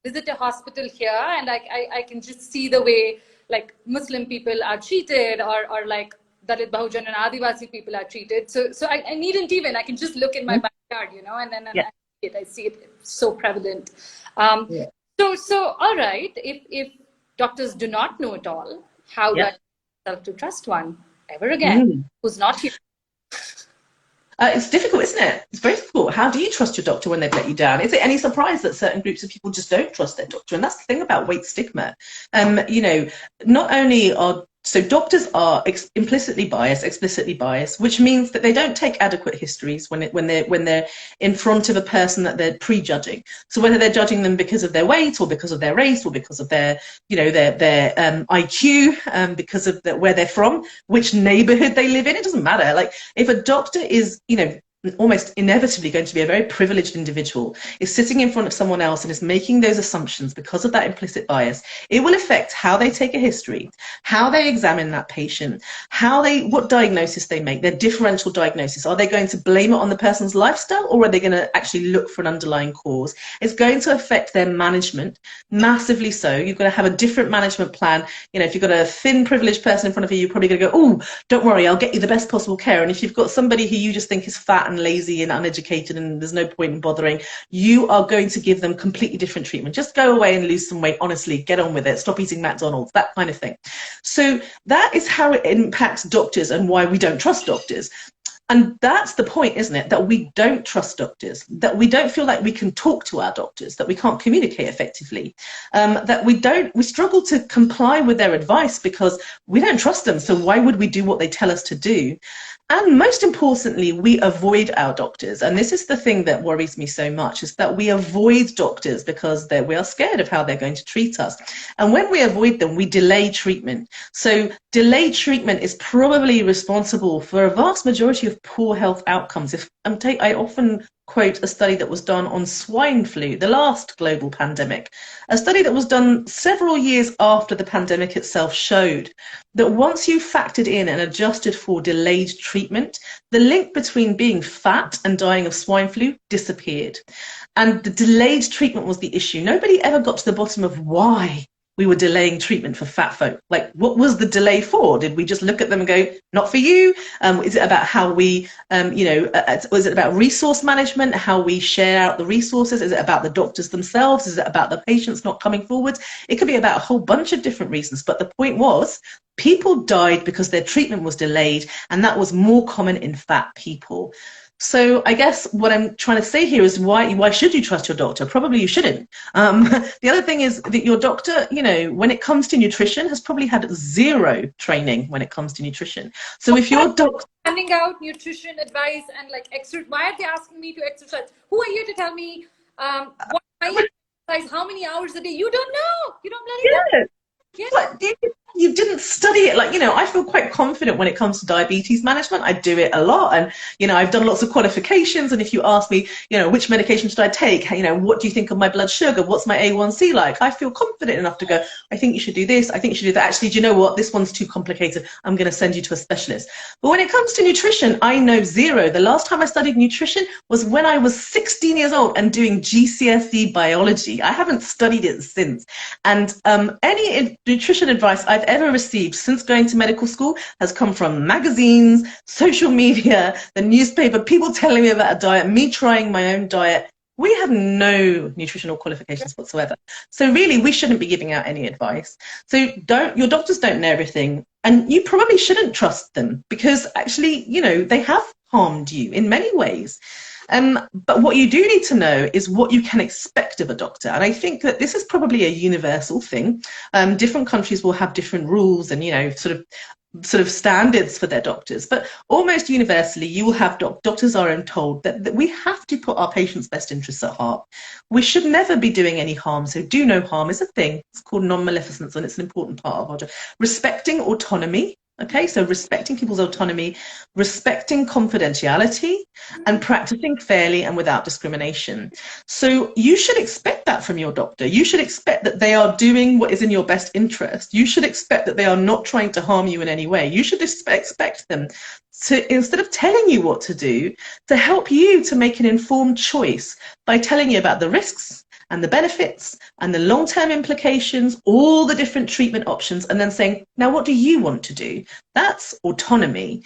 to visit a hospital here, and I can just see the way like Muslim people are treated, or like Dalit, Bahujan and Adivasi people are treated. So I needn't even, I can just look in my backyard, you know, and then I see it so prevalent. So all right, if doctors do not know it all, how do I self to trust one ever again who's not here? It's difficult, isn't it? It's very difficult. How do you trust your doctor when they've let you down? Is it any surprise that certain groups of people just don't trust their doctor? And that's the thing about weight stigma. You know, not only are doctors are implicitly biased, explicitly biased, which means that they don't take adequate histories when they're in front of a person that they're prejudging. So whether they're judging them because of their weight, or because of their race, or because of their, you know, their IQ, because of where they're from, which neighborhood they live in, it doesn't matter. Like, if a doctor is, you know, almost inevitably going to be a very privileged individual, is sitting in front of someone else and is making those assumptions because of that implicit bias, it will affect how they take a history, how they examine that patient, what diagnosis they make, their differential diagnosis. Are they going to blame it on the person's lifestyle, or are they going to actually look for an underlying cause? It's going to affect their management massively. So you've got to have a different management plan. You know, if you've got a thin privileged person in front of you, you're probably going to go, oh, don't worry, I'll get you the best possible care. And if you've got somebody who you just think is fat and lazy and uneducated and there's no point in bothering, you are going to give them completely different treatment. Just go away and lose some weight, honestly, get on with it, stop eating McDonald's, that kind of thing. So that is how it impacts doctors and why we don't trust doctors. And that's the point, isn't it? That we don't trust doctors, that we don't feel like we can talk to our doctors, that we can't communicate effectively, that we struggle to comply with their advice because we don't trust them. So why would we do what they tell us to do? And most importantly, we avoid our doctors. And this is the thing that worries me so much, is that we avoid doctors because we are scared of how they're going to treat us. And when we avoid them, we delay treatment. So delayed treatment is probably responsible for a vast majority of poor health outcomes. I often quote a study that was done on swine flu, the last global pandemic. A study that was done several years after the pandemic itself showed that once you factored in and adjusted for delayed treatment, the link between being fat and dying of swine flu disappeared. And the delayed treatment was the issue. Nobody ever got to the bottom of why we were delaying treatment for fat folk. Like, what was the delay for? Did we just look at them and go, not for you? Is it about how we, was it about resource management, how we share out the resources? Is it about the doctors themselves? Is it about the patients not coming forward? It could be about a whole bunch of different reasons. But the point was, people died because their treatment was delayed, and that was more common in fat people. So I guess what I'm trying to say here is why should you trust your doctor? Probably you shouldn't. The other thing is that your doctor, when it comes to nutrition, has probably had zero training when it comes to nutrition. So if your doctor handing out nutrition advice and like exercise, why are they asking me to exercise? Who are you to tell me what I exercise, how many hours a day? You don't know. You don't bloody know. Yeah. But you didn't study it. Like, I feel quite confident when it comes to diabetes management. I do it a lot. And, I've done lots of qualifications. And if you ask me, which medication should I take? What do you think of my blood sugar? What's my A1C like? I feel confident enough to go, I think you should do this. I think you should do that. Actually, do you know what? This one's too complicated. I'm going to send you to a specialist. But when it comes to nutrition, I know zero. The last time I studied nutrition was when I was 16 years old and doing GCSE biology. I haven't studied it since. And any nutrition advice I've ever received since going to medical school has come from magazines, social media, the newspaper, people telling me about a diet, me trying my own diet. We have no nutritional qualifications whatsoever. So really, we shouldn't be giving out any advice. So your doctors don't know everything, and you probably shouldn't trust them because actually, they have harmed you in many ways. But what you do need to know is what you can expect of a doctor. And I think that this is probably a universal thing. Different countries will have different rules and, sort of standards for their doctors. But almost universally, you will have doctors are told that we have to put our patients' best interests at heart. We should never be doing any harm. So do no harm is a thing. It's called non-maleficence, and it's an important part of our job. Respecting autonomy. Okay, so respecting people's autonomy, respecting confidentiality, and practicing fairly and without discrimination. So you should expect that from your doctor. You should expect that they are doing what is in your best interest. You should expect that they are not trying to harm you in any way. You should expect them to, instead of telling you what to do, to help you to make an informed choice by telling you about the risks and the benefits and the long-term implications, all the different treatment options, and then saying, now what do you want to do? That's autonomy.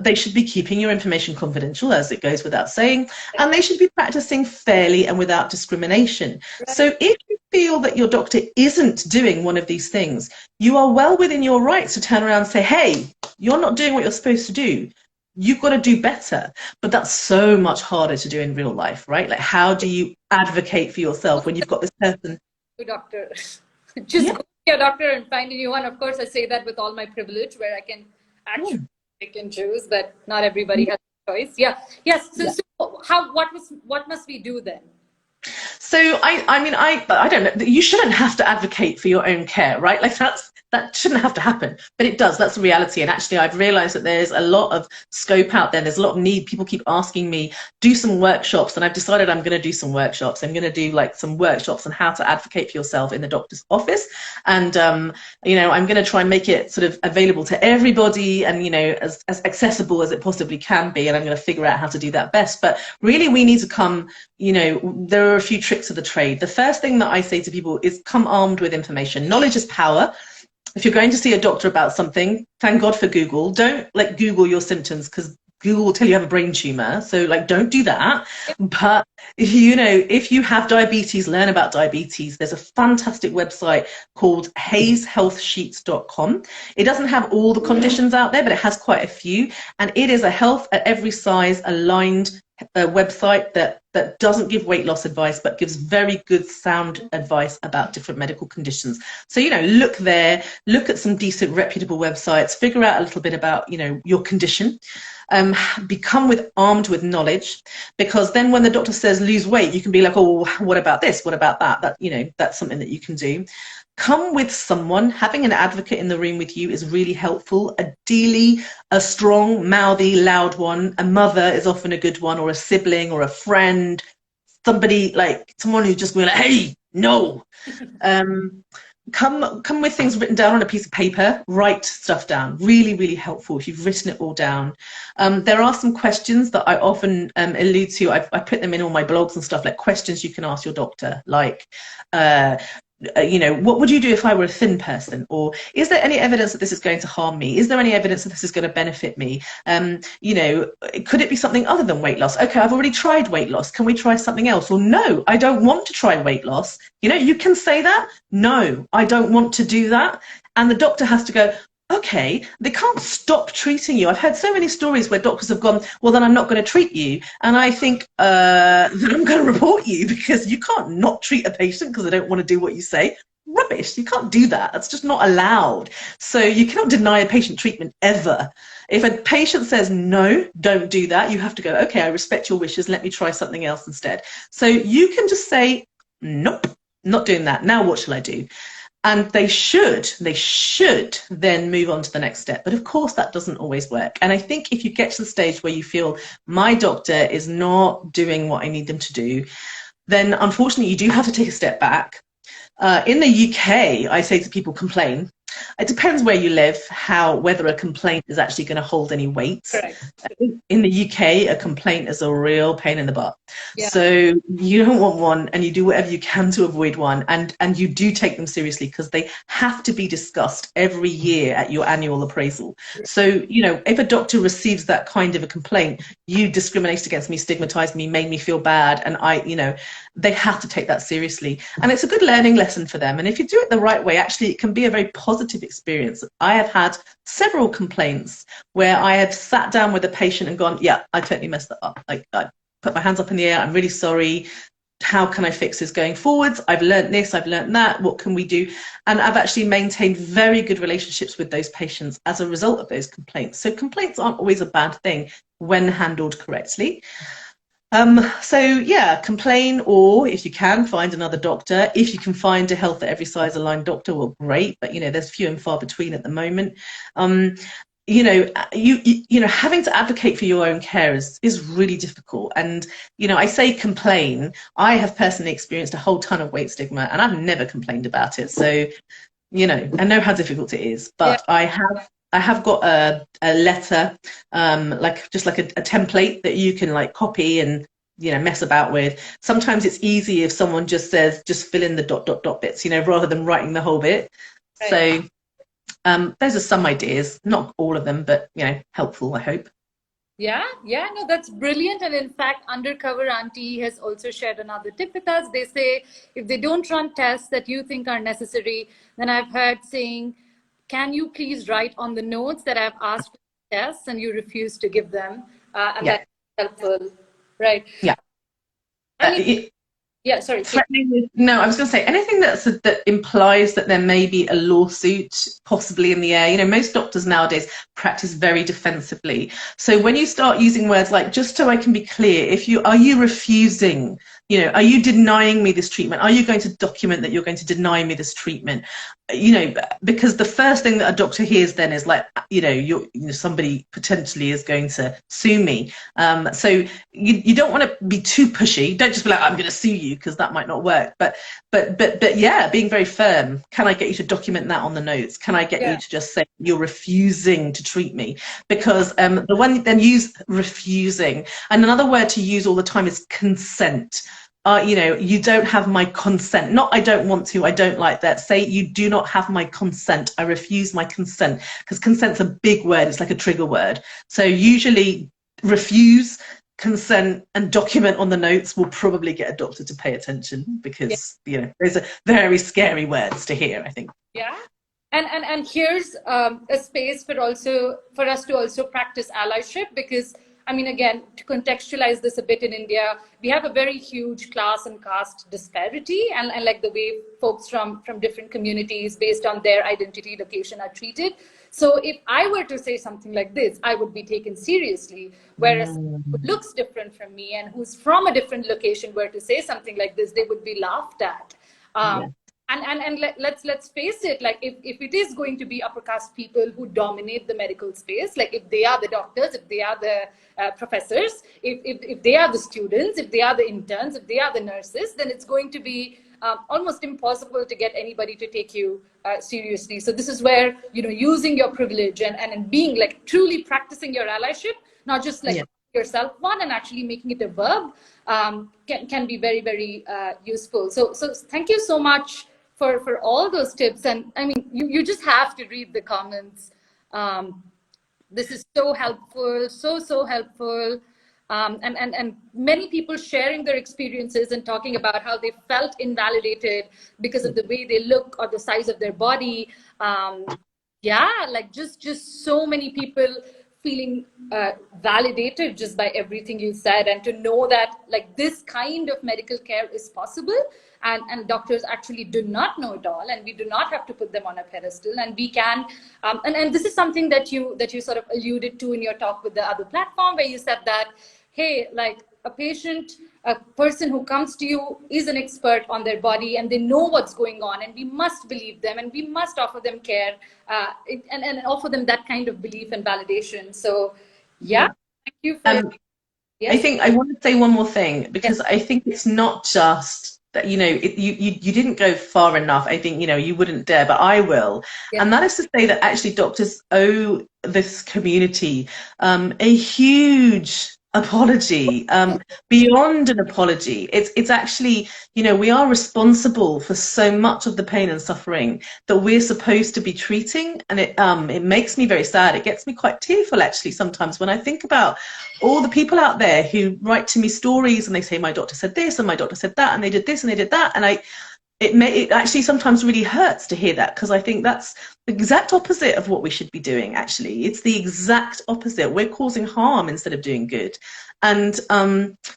They should be keeping your information confidential, as it goes without saying, and they should be practicing fairly and without discrimination. So if you feel that your doctor isn't doing one of these things, you are well within your rights to turn around and say, hey, you're not doing what you're supposed to do. You've got to do better. But that's so much harder to do in real life, right? Like, how do you advocate for yourself when you've got this person? Doctor, just go to your doctor and find a new one. Of course, I say that with all my privilege, where I can actually pick and choose, but not everybody has a choice. Yeah. Yes. So what must we do then? So I don't know. You shouldn't have to advocate for your own care, right? Like that shouldn't have to happen, but it does. That's the reality. And actually, I've realized that there's a lot of scope out there. There's a lot of need. People keep asking me, do some workshops, and I've decided I'm going to do some workshops. I'm going to do like some workshops on how to advocate for yourself in the doctor's office, and I'm going to try and make it sort of available to everybody, and as accessible as it possibly can be. And I'm going to figure out how to do that best. But really, we need to come. There are a few tricks of the trade. The first thing that I say to people is come armed with information. Knowledge is power. If you're going to see a doctor about something, thank God for Google. Don't Google your symptoms, because Google will tell you have a brain tumor. So don't do that. But if you have diabetes, learn about diabetes. There's a fantastic website called hayeshealthsheets.com. It doesn't have all the conditions out there, but it has quite a few. And it is a health at every size aligned website that that doesn't give weight loss advice, but gives very good sound advice about different medical conditions. So, you know, look there, look at some decent reputable websites, figure out a little bit about, you know, your condition. Become armed with knowledge, because then when the doctor says lose weight, you can be like, oh, what about this? What about that? That, you know, that's something that you can do. Come with someone. Having an advocate in the room with you is really helpful. Ideally, a strong, mouthy, loud one. A mother is often a good one, or a sibling, or a friend. Somebody like someone who's just going like, hey, no. Come with things written down on a piece of paper. Write stuff down. Really, really helpful if you've written it all down. There are some questions that I often allude to. I put them in all my blogs and stuff, like questions you can ask your doctor, like, you know, what would you do if I were a thin person? Or is there any evidence that this is going to harm me? Is there any evidence that this is going to benefit me? You know, could it be something other than weight loss? Okay, I've already tried weight loss. Can we try something else? Or no, I don't want to try weight loss. You know, you can say that. No, I don't want to do that. And the doctor has to go, okay, they can't stop treating you. I've heard so many stories where doctors have gone, well, then I'm not going to treat you. And I think, then I'm going to report you, because you can't not treat a patient because they don't want to do what you say. Rubbish. You can't do that. That's just not allowed. So you cannot deny a patient treatment ever. If a patient says, no, don't do that, you have to go, okay, I respect your wishes. Let me try something else instead. So you can just say, nope, not doing that. Now what shall I do? And they should then move on to the next step. But of course, that doesn't always work. And I think if you get to the stage where you feel my doctor is not doing what I need them to do, then unfortunately, you do have to take a step back. In the UK, I say to people, complain. It depends where you live, whether a complaint is actually going to hold any weight. Correct. In the UK, a complaint is a real pain in the butt. Yeah. So you don't want one, and you do whatever you can to avoid one. And you do take them seriously, because they have to be discussed every year at your annual appraisal. So, you know, if a doctor receives that kind of a complaint, you discriminated against me, stigmatized me, made me feel bad, and they have to take that seriously. And it's a good learning lesson for them. And if you do it the right way, actually, it can be a very positive experience. I have had several complaints where I have sat down with a patient and gone, yeah, I totally messed that up. Like, I put my hands up in the air. I'm really sorry. How can I fix this going forwards? I've learned this, I've learned that. What can we do? And I've actually maintained very good relationships with those patients as a result of those complaints. So complaints aren't always a bad thing when handled correctly. So yeah, complain, or if you can, find another doctor. If you can find a Health at Every Size aligned doctor, well, great, but you know, there's few and far between at the moment. You know, you know, having to advocate for your own care is really difficult. And you know, I say complain. I have personally experienced a whole ton of weight stigma, and I've never complained about it. So, you know, I know how difficult it is, but yeah. I have got a letter, like just like a template that you can like copy and, you know, mess about with. Sometimes it's easy if someone just says, just fill in the ... bits, you know, rather than writing the whole bit. Right. So those are some ideas, not all of them, but, you know, helpful, I hope. Yeah, no, that's brilliant. And in fact, Undercover Auntie has also shared another tip with us. They say, if they don't run tests that you think are necessary, then I've heard saying, can you please write on the notes that I've asked for tests and you refuse to give them? And that's helpful, right? Yeah. Yeah, sorry. No, I was going to say anything that implies that there may be a lawsuit possibly in the air. You know, most doctors nowadays practice very defensively. So when you start using words like, just so I can be clear, are you refusing? You know, are you denying me this treatment? Are you going to document that you're going to deny me this treatment? You know, because the first thing that a doctor hears then is like, you know, somebody potentially is going to sue me. So you don't want to be too pushy. Don't just be like, I'm going to sue you, because that might not work. But yeah, being very firm. Can I get you to document that on the notes? Can I get you to just say you're refusing to treat me? Because the one then use refusing, and another word to use all the time is consent. You know, you don't have my consent. Not I don't want to, I don't like that. Say you do not have my consent. I refuse my consent, because consent's a big word. It's like a trigger word. So usually refuse, consent, and document on the notes will probably get a doctor to pay attention, because you know, those are very scary words to hear, I think. Yeah. And here's a space for us to also practice allyship, because I mean, again, to contextualize this a bit in India, we have a very huge class and caste disparity, and like the way folks from different communities based on their identity, location are treated. So if I were to say something like this, I would be taken seriously. Whereas someone who looks different from me and who's from a different location were to say something like this, they would be laughed at. And let's face it, like if it is going to be upper caste people who dominate the medical space, like if they are the doctors, if they are the professors, if they are the students, if they are the interns, if they are the nurses, then it's going to be almost impossible to get anybody to take you seriously. So this is where, you know, using your privilege and being like truly practicing your allyship, not just like yourself one and actually making it a verb, can be very, very useful. So thank you so much for all those tips. And I mean, you just have to read the comments. This is so helpful, so helpful. And many people sharing their experiences and talking about how they felt invalidated because of the way they look or the size of their body. Like just so many people feeling validated just by everything you said, and to know that like this kind of medical care is possible, and doctors actually do not know it all, and we do not have to put them on a pedestal, and we can and this is something that you sort of alluded to in your talk with the other platform, where you said that, hey, like a person who comes to you is an expert on their body and they know what's going on, and we must believe them and we must offer them care and offer them that kind of belief and validation. So thank you for I think I want to say one more thing, because I think it's not just that, you know, you didn't go far enough. I think, you know, you wouldn't dare, but I will. And that is to say that actually doctors owe this community a huge apology, beyond an apology. It's actually, you know, we are responsible for so much of the pain and suffering that we're supposed to be treating, and it makes me very sad. It gets me quite tearful actually sometimes when I think about all the people out there who write to me stories and they say, my doctor said this and my doctor said that and they did this and they did that, and it actually sometimes really hurts to hear that, because I think that's the exact opposite of what we should be doing. Actually, it's the exact opposite. We're causing harm instead of doing good. And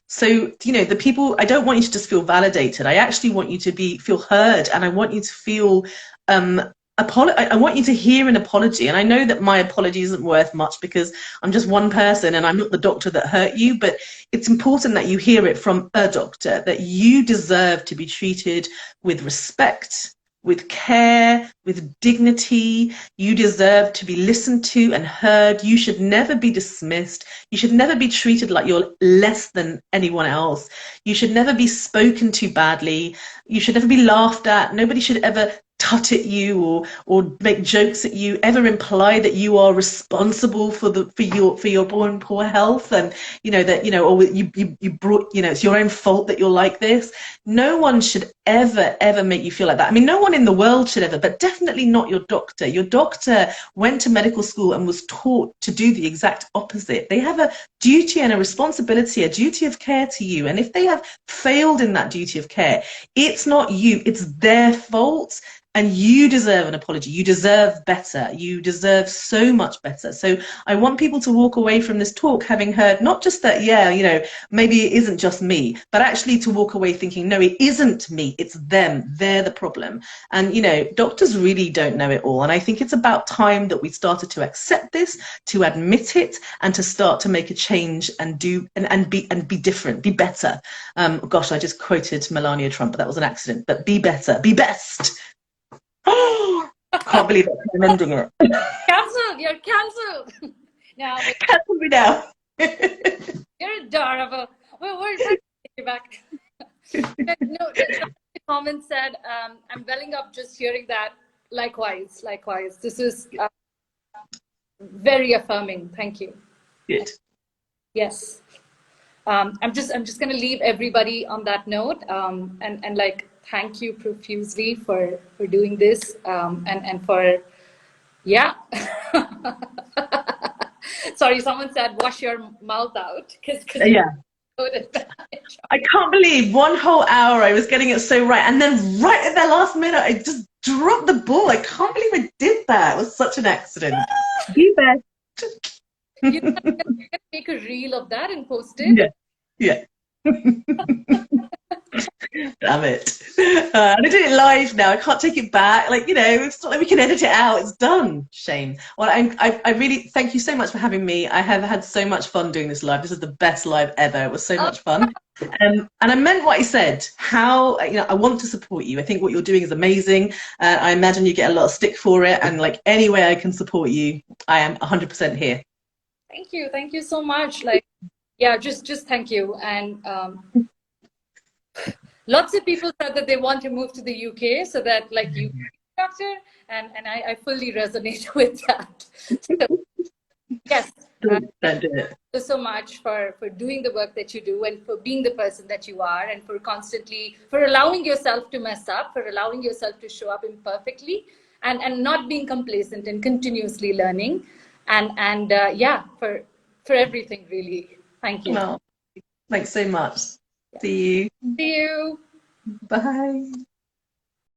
so, you know, the people, I don't want you to just feel validated. I actually want you to feel heard, and I want you to feel I want you to hear an apology. And I know that my apology isn't worth much because I'm just one person and I'm not the doctor that hurt you, but it's important that you hear it from a doctor, that you deserve to be treated with respect, with care, with dignity. You deserve to be listened to and heard. You should never be dismissed. You should never be treated like you're less than anyone else. You should never be spoken to badly. You should never be laughed at. Nobody should ever tut at you or make jokes at you, ever imply that you are responsible for your own poor health, and you know that, you know, or you brought, you know, it's your own fault that you're like this. No one should ever make you feel like that. I mean, no one in the world should ever, but definitely not your doctor. Your doctor went to medical school and was taught to do the exact opposite. They have a duty and a responsibility, a duty of care to you, and if they have failed in that duty of care, it's not you, it's their fault. And you deserve an apology. You deserve better. You deserve so much better. So I want people to walk away from this talk having heard not just that, yeah, you know, maybe it isn't just me, but actually to walk away thinking, no, it isn't me, it's them. They're the problem. And, you know, doctors really don't know it all. And I think it's about time that we started to accept this, to admit it, and to start to make a change and be different, be better. Gosh, I just quoted Melania Trump, but that was an accident. But be better, be best. Oh, I can't believe I'm ending it. Cancelled. You're cancelled. Now, cancel me now. You're adorable. We're taking you back. No, the comment said, I'm welling up just hearing that. Likewise. This is very affirming. Thank you. Good. Yes. I'm just going to leave everybody on that note, and like, thank you profusely for doing this, and for, sorry, someone said wash your mouth out, because I can't believe 1 whole hour I was getting it so right, and then right at the last minute I just dropped the ball. I can't believe I did that. It was such an accident. Be best. You know, I'm gonna make a reel of that and post it. Yeah. Damn it. I did it live now. I can't take it back. Like, it's not like we can edit it out. It's done. Shame. Well, I really thank you so much for having me. I have had so much fun doing this live. This is the best live ever. It was so much fun. And I meant what I said. How, I want to support you. I think what you're doing is amazing. I imagine you get a lot of stick for it. And like any way I can support you, I am 100% here. Thank you. Thank you so much. Like, yeah, just thank you. And lots of people said that they want to move to the UK so that like you doctor, and I fully resonate with that. So, yes. Don't do it. Thank you so much for doing the work that you do and for being the person that you are and for allowing yourself to mess up, for allowing yourself to show up imperfectly and not being complacent and continuously learning and yeah, for everything really. Thank you. Well, thanks so much. See you. See you. Bye.